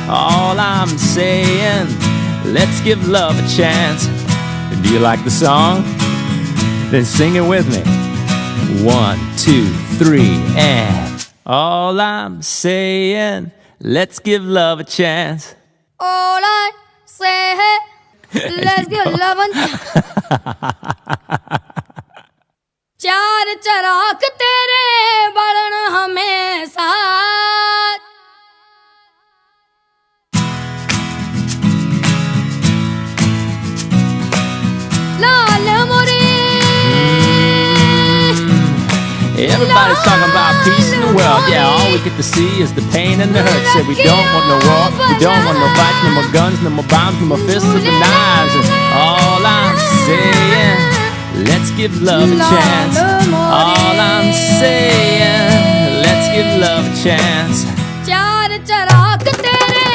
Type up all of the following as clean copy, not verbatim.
All I'm saying, let's give love a chance. Do you like the song? Then sing it with me. 1, 2, 3, and all I'm saying, let's give love a chance. All I say, let's give love a chance. चार चराग तेरे बड़न हमेशा लाल मोरे. Everybody's talking about peace in the world. Yeah, all we get to see is the pain and the hurt. Said we don't want no war, we don't want no fights, no more guns, no more bombs, no more fists or the knives. And all I'm saying, let's give love a chance. All I'm saying, let's give love a chance. चार चराग तेरे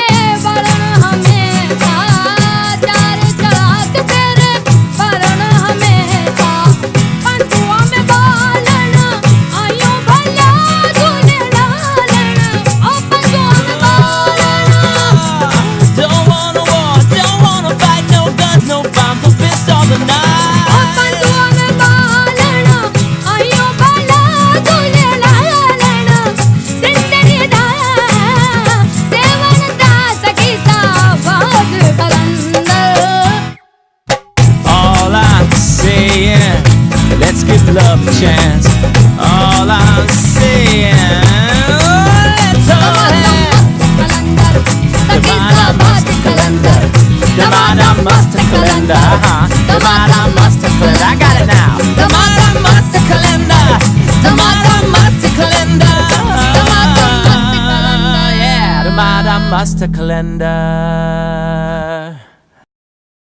बड़न हमेशा चार चराग तेरे बड़न हमेशा पंचुआ में बालन आयो भला झूले लालन ओ पंचुआ में बालन. Don't want a war, don't want to fight, no guns, no bombs, no fists or the knives. ओ पंचुआ में बालन आयो भला झूले लालन जिंदगी दा सेवन दा सखी साबाज कलंदर. All I'm saying, let's give love a chance. All I'm saying, let's all have Damada Master Calendar. Damada Master Calendar. Damada Master Calendar. I got it now. Damada Master Calendar. Damada Master Calendar. Yeah, Damada Master Calendar.